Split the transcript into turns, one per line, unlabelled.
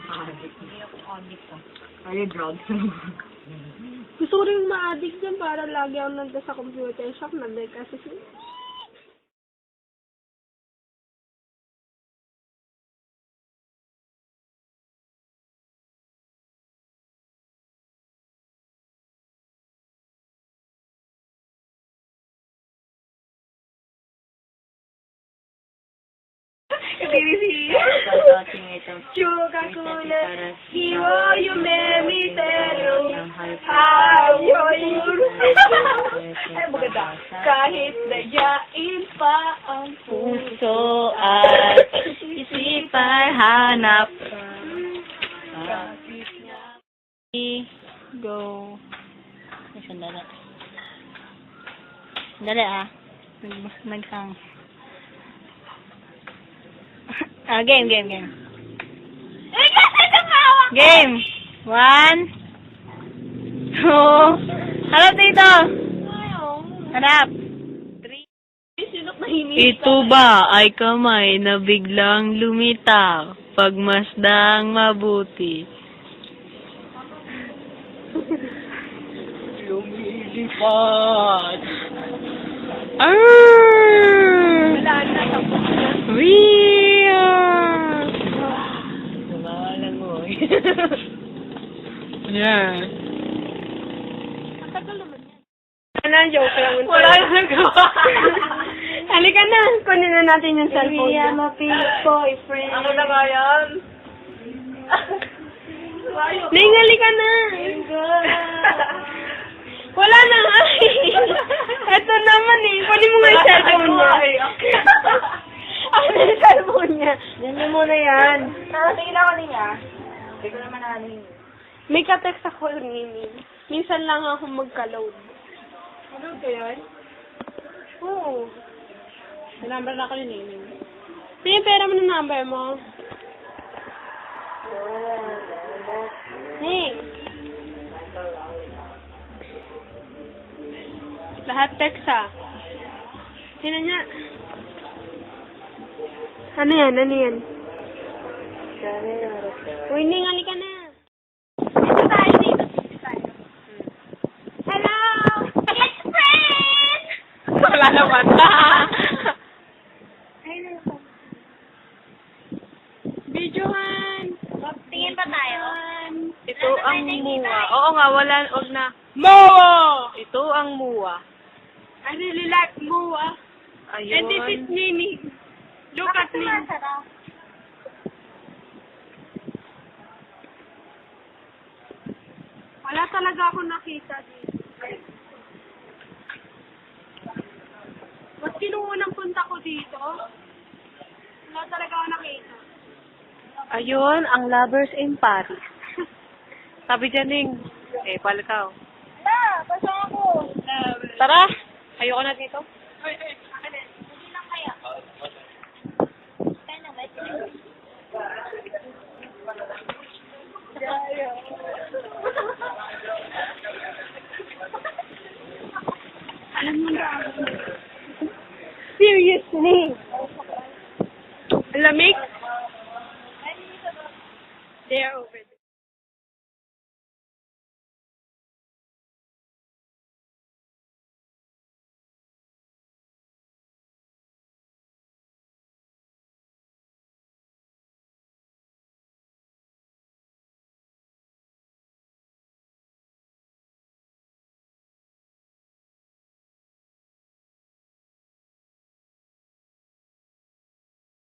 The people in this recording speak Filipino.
Hindi ako addict ko.
Are you drugs?
Gusto ko rin ma-addict dyan para lagi ako nandun sa computer shop. Nandun kasi
Chukakulan,
Hiwo Yumemi Teru, Ay, maganda. Kahit dayain pa ang
Puso at isipan hanap. Go. Sandali. Sandali Naghang. Game. Game. 1, 2. Harap dito. Harap. 3. Ito ba ay kamay na biglang lumitaw? Pagmasdang mabuti.
lumilipad.
wala na tapos na.
Nangalan mo eh.
Yeah.
Matagal naman yan. Ano, joke lang.
Wala na nagawa.
Halika na, kunin na natin yung cellphone niya.
I'm a big boyfriend.
Ano na nga yan?
Ning, halika na. Wala na nga. Ito naman kunin mo nga yung cellphone niya. Ano yung cellphone niya?
Yan muna yan.
Tingin ako niya. Hindi ko naman nanin.
May ka-text ako ni Mimi. Minsan lang ako magka-load.
Ano ka yan?
Oo. May number na ako ni Mimi. May pera mo ng number mo. Hey. Lahat text Sino niya? Ano yan? Uy, Ning, halika na. Hello! It's friend!
Wala naman.
Videohan!
Tingin pa tayo.
Ito ang muwa. Oo nga, wag na.
Moa!
Ito ang muwa.
I really like Moa. And this is
Ayun.
Nini. Look at me. Wala talaga ako nakita dito. Mas kinuunang punta ko dito. Wala talaga ako nakita.
Ayun, ang lovers in Paris. Sabi dyan, Ning. Palikaw.
Wala, basta ako.
Tara! Ayoko na dito.
Hindi lang kaya. Kaya na ba?
Alam mo na. Seriously. Lamig? They are over there.